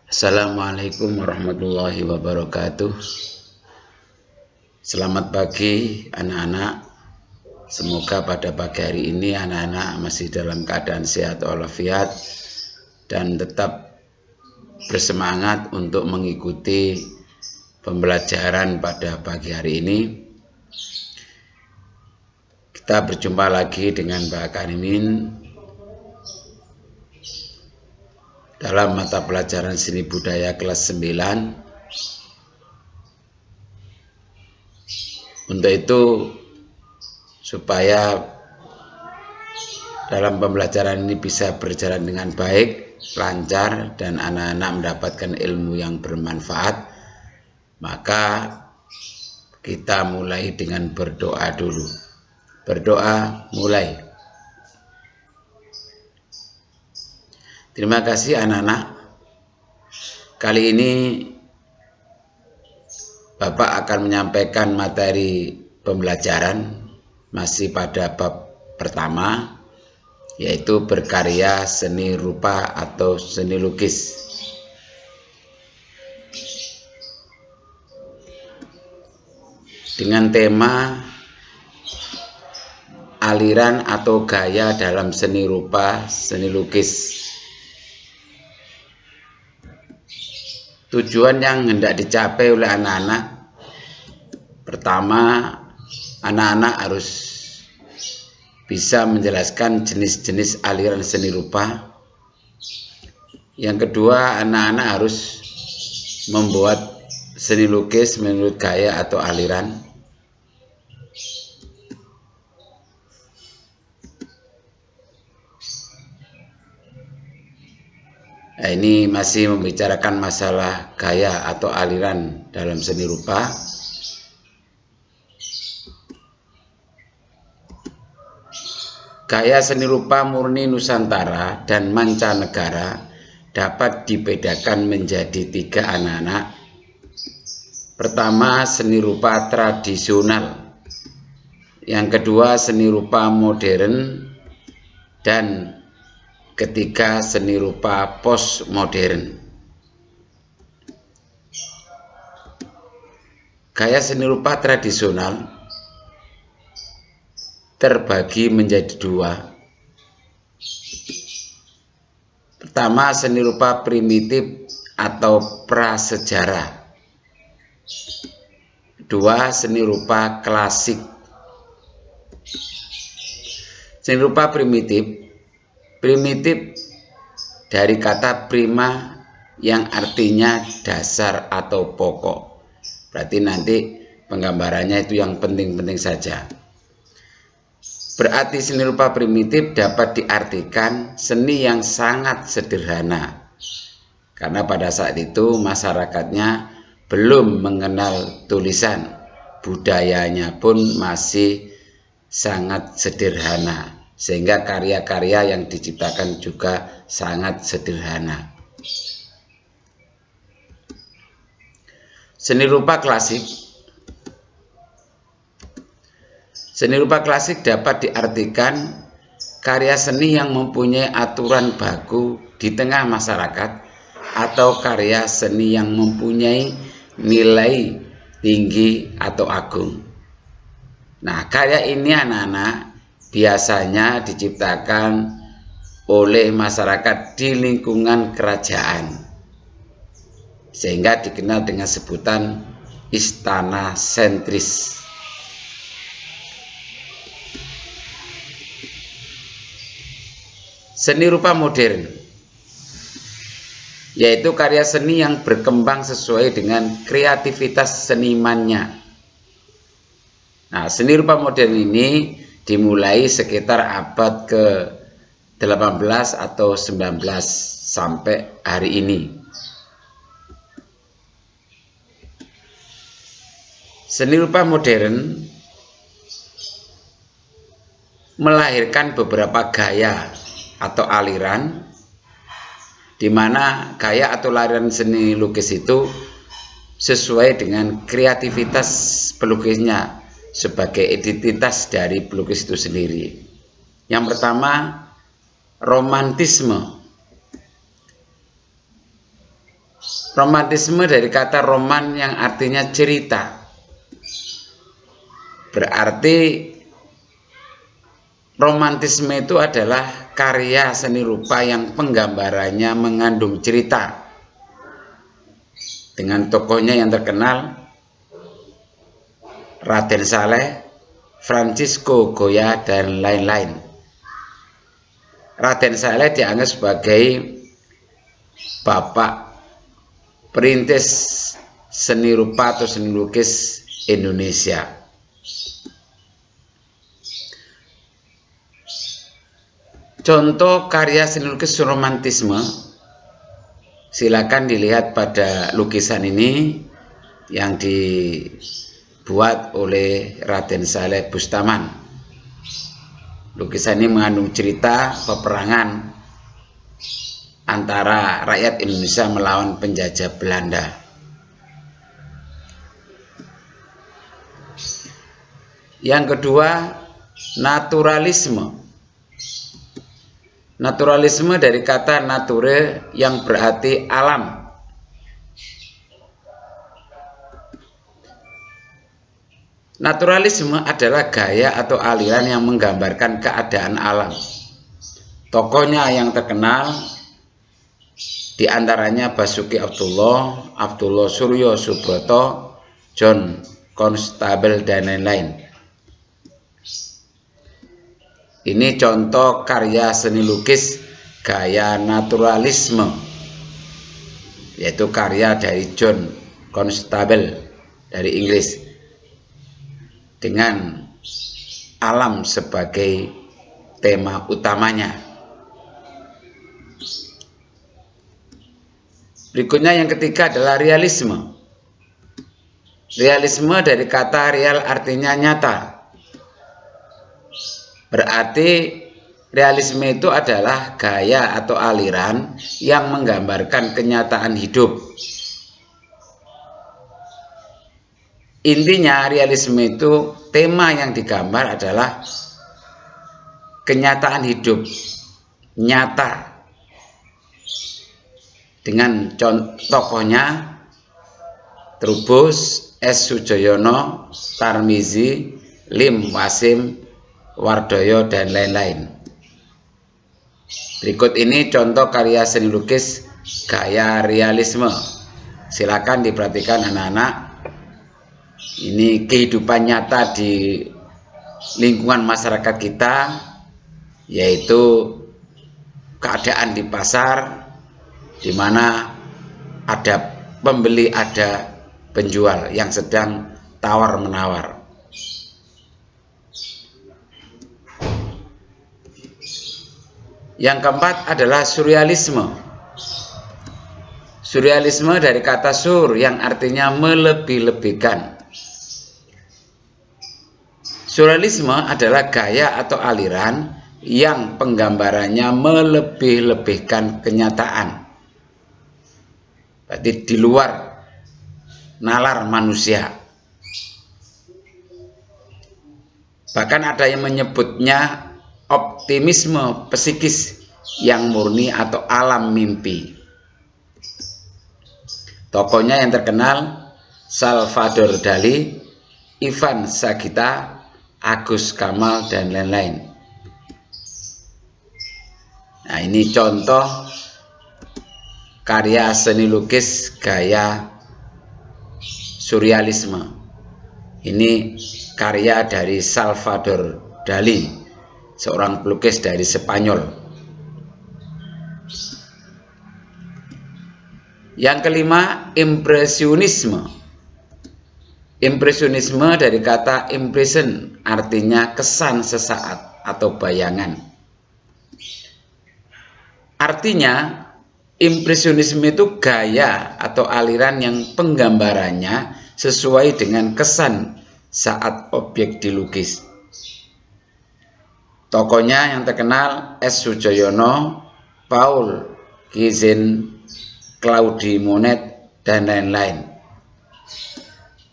Assalamualaikum warahmatullahi wabarakatuh. Selamat pagi anak-anak. Semoga pada pagi hari ini anak-anak masih dalam keadaan sehat walafiat dan tetap bersemangat untuk mengikuti pembelajaran pada pagi hari ini. Kita berjumpa lagi dengan Pak Karimin dalam mata pelajaran seni budaya kelas 9. Untuk itu, supaya dalam pembelajaran ini bisa berjalan dengan baik, lancar, dan anak-anak mendapatkan ilmu yang bermanfaat, maka kita mulai dengan berdoa dulu. Berdoa mulai. Terima kasih anak-anak. Kali ini Bapak akan menyampaikan materi pembelajaran masih pada bab pertama, yaitu berkarya seni rupa atau seni lukis. Dengan tema aliran atau gaya dalam seni rupa, seni lukis. Tujuan yang hendak dicapai oleh anak-anak, pertama, anak-anak harus bisa menjelaskan jenis-jenis aliran seni rupa. Yang kedua, anak-anak harus membuat seni lukis menurut gaya atau aliran. Nah, ini masih membicarakan masalah gaya atau aliran dalam seni rupa. Gaya seni rupa murni Nusantara dan mancanegara dapat dibedakan menjadi 3 anak-anak. Pertama, seni rupa tradisional. Yang kedua, seni rupa modern. Dan ketiga, seni rupa postmodern. Gaya seni rupa tradisional terbagi menjadi 2. Pertama, seni rupa primitif atau prasejarah. Kedua, seni rupa klasik. Seni rupa primitif dari kata prima yang artinya dasar atau pokok. Berarti nanti penggambarannya itu yang penting-penting saja. Berarti seni rupa primitif dapat diartikan seni yang sangat sederhana. Karena pada saat itu masyarakatnya belum mengenal tulisan. Budayanya pun masih sangat sederhana. Sehingga karya-karya yang diciptakan juga sangat sederhana. Seni rupa klasik. Seni rupa klasik dapat diartikan karya seni yang mempunyai aturan baku di tengah masyarakat atau karya seni yang mempunyai nilai tinggi atau agung. Nah, karya ini anak-anak biasanya diciptakan oleh masyarakat di lingkungan kerajaan, sehingga dikenal dengan sebutan istana sentris. Seni rupa modern, yaitu karya seni yang berkembang sesuai dengan kreativitas senimannya. Nah, seni rupa modern ini dimulai sekitar abad ke-18 atau 19 sampai hari ini. Seni rupa modern melahirkan beberapa gaya atau aliran, di mana gaya atau aliran seni lukis itu sesuai dengan kreativitas pelukisnya sebagai identitas dari pelukis itu sendiri. Yang pertama, romantisme. Romantisme dari kata roman yang artinya cerita. Berarti romantisme itu adalah karya seni rupa yang penggambarannya mengandung cerita, dengan tokohnya yang terkenal Raden Saleh, Francisco Goya, dan lain-lain. Raden Saleh dianggap sebagai bapak perintis seni rupa atau seni lukis Indonesia. Contoh karya seni lukis romantisme, silakan dilihat pada lukisan ini yang dibuat oleh Raden Saleh Bustaman. Lukisan ini mengandung cerita peperangan antara rakyat Indonesia melawan penjajah Belanda. Yang kedua, naturalisme. Naturalisme dari kata nature yang berarti alam. Naturalisme adalah gaya atau aliran yang menggambarkan keadaan alam. Tokohnya yang terkenal diantaranya Basuki Abdullah, Abdullah Suryo Subroto, John Constable, dan lain-lain. Ini contoh karya seni lukis gaya naturalisme, yaitu karya dari John Constable dari Inggris, dengan alam sebagai tema utamanya. Berikutnya yang ketiga adalah realisme. Realisme dari kata real artinya nyata. Berarti realisme itu adalah gaya atau aliran yang menggambarkan kenyataan hidup. Intinya realisme itu tema yang digambar adalah kenyataan hidup nyata, dengan tokohnya Trubus, S. Sujoyono, Tarmizi, Lim Wasim, Wardoyo, dan lain-lain. Berikut ini contoh karya seni lukis gaya realisme. Silakan diperhatikan anak-anak. Ini kehidupan nyata di lingkungan masyarakat kita, yaitu keadaan di pasar, di mana ada pembeli, ada penjual yang sedang tawar-menawar. Yang keempat adalah surrealisme. Surrealisme dari kata sur yang artinya melebih-lebihkan. Surrealisme adalah gaya atau aliran yang penggambarannya melebih-lebihkan kenyataan. Berarti di luar nalar manusia. Bahkan ada yang menyebutnya optimisme psikis yang murni atau alam mimpi. Tokohnya yang terkenal Salvador Dali, Ivan Sagita, Agus Kamal, dan lain-lain. Nah, ini contoh karya seni lukis gaya surrealisme. Ini karya dari Salvador Dali, seorang pelukis dari Spanyol. Yang kelima, impresionisme. Impresionisme dari kata impression, artinya kesan sesaat atau bayangan. Artinya, impresionisme itu gaya atau aliran yang penggambarannya sesuai dengan kesan saat objek dilukis. Tokohnya yang terkenal S. Sujoyono, Paul Gauguin, Claude Monet, dan lain-lain.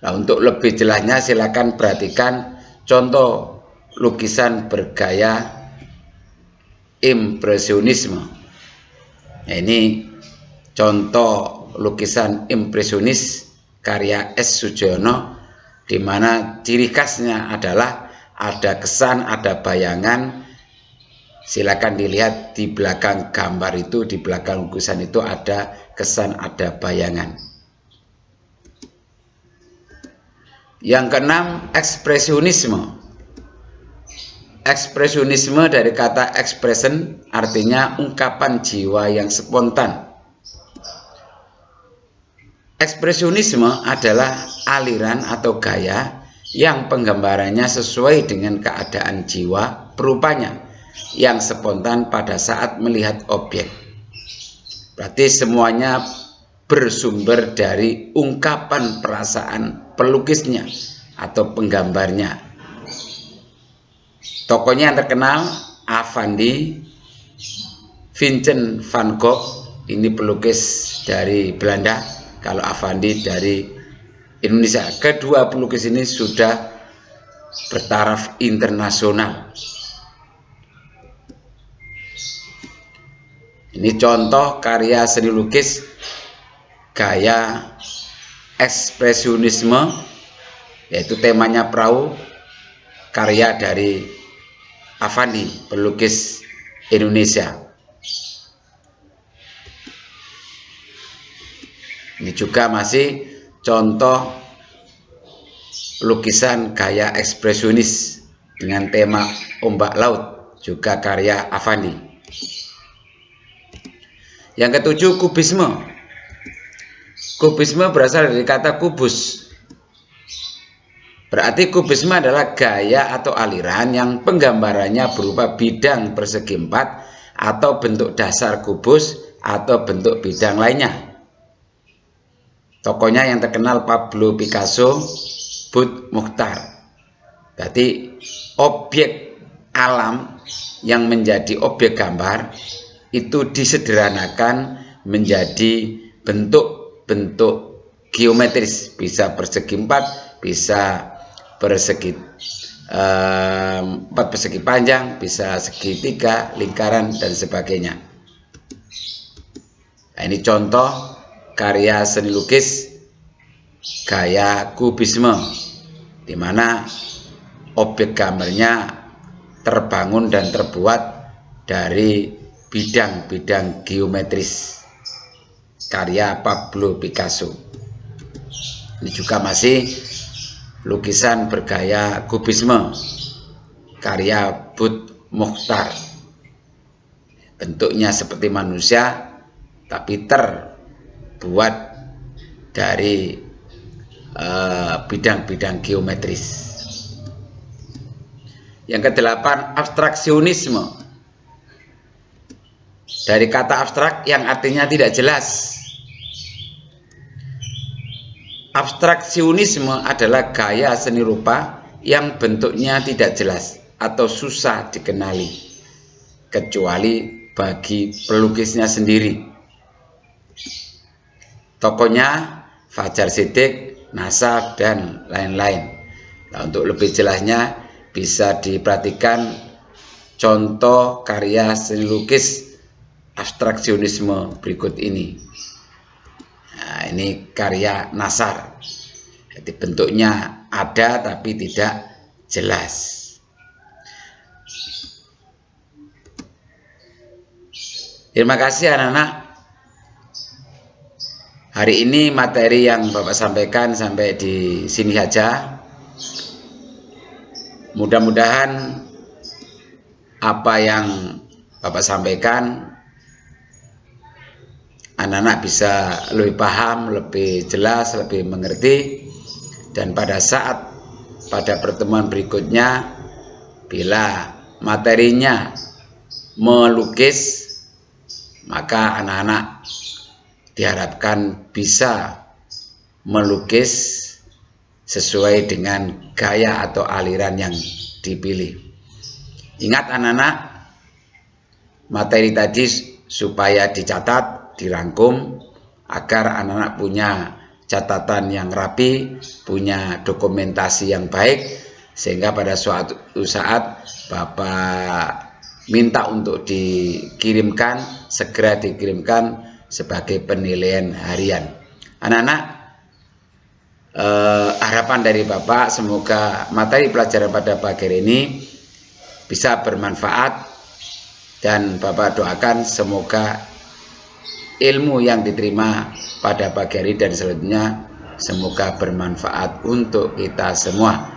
Nah, untuk lebih jelasnya silakan perhatikan contoh lukisan bergaya impresionisme. Nah, ini contoh lukisan impresionis karya S. Sujono, di mana ciri khasnya adalah ada kesan, ada bayangan. Silakan dilihat di belakang gambar itu, di belakang lukisan itu ada kesan, ada bayangan. Yang keenam, ekspresionisme. Ekspresionisme dari kata expression, artinya ungkapan jiwa yang spontan. Ekspresionisme adalah aliran atau gaya yang penggambarannya sesuai dengan keadaan jiwa perupanya yang spontan pada saat melihat objek. Berarti semuanya bersumber dari ungkapan perasaan pelukisnya atau penggambarnya. Tokohnya yang terkenal Avandi, Vincent van Gogh, ini pelukis dari Belanda, kalau Avandi dari Indonesia. Kedua pelukis ini sudah bertaraf internasional. Ini contoh karya seni lukis gaya ekspresionisme, yaitu temanya perahu, karya dari Avandi, pelukis Indonesia. Ini juga masih contoh lukisan gaya ekspresionis dengan tema ombak laut, juga karya Avandi. Yang ketujuh, kubisme. Kubisme berasal dari kata kubus. Berarti kubisme adalah gaya atau aliran yang penggambarannya berupa bidang persegi empat atau bentuk dasar kubus atau bentuk bidang lainnya. Tokohnya yang terkenal Pablo Picasso, Butt Mukhtar. Berarti objek alam yang menjadi objek gambar itu disederhanakan menjadi bentuk-bentuk geometris, bisa persegi empat, bisa persegi empat persegi panjang, bisa segitiga, lingkaran, dan sebagainya. Nah, ini contoh karya seni lukis gaya kubisme, di mana objek gambarnya terbangun dan terbuat dari bidang-bidang geometris, karya Pablo Picasso. Ini juga masih lukisan bergaya kubisme, karya Butt Mukhtar. Bentuknya seperti manusia, tapi terbuat dari bidang-bidang geometris. Yang kedelapan, abstraksionisme. Dari kata abstrak yang artinya tidak jelas. Abstraksionisme adalah gaya seni rupa yang bentuknya tidak jelas atau susah dikenali, kecuali bagi pelukisnya sendiri. Tokohnya Fajar Siddiq, Nasar, dan lain-lain. Nah, untuk lebih jelasnya bisa diperhatikan contoh karya seni lukis abstraksionisme berikut ini. Nah, ini karya Nasar. Jadi bentuknya ada tapi tidak jelas. Terima kasih anak-anak. Hari ini materi yang Bapak sampaikan sampai di sini saja. Mudah-mudahan apa yang Bapak sampaikan anak-anak bisa lebih paham, lebih jelas, lebih mengerti. Dan pada pertemuan berikutnya, bila materinya melukis, maka anak-anak diharapkan bisa melukis sesuai dengan gaya atau aliran yang dipilih. Ingat anak-anak, materi tadi supaya dicatat, dirangkum, agar anak-anak punya catatan yang rapi, punya dokumentasi yang baik, sehingga pada suatu saat Bapak minta untuk dikirimkan, segera dikirimkan sebagai penilaian harian. Anak-anak, harapan dari Bapak semoga materi pelajaran pada pagi hari ini bisa bermanfaat, dan Bapak doakan semoga ilmu yang diterima pada pagi hari dan selanjutnya semoga bermanfaat untuk kita semua.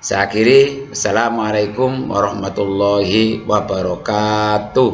Saya akhiri, Assalamualaikum warahmatullahi wabarakatuh.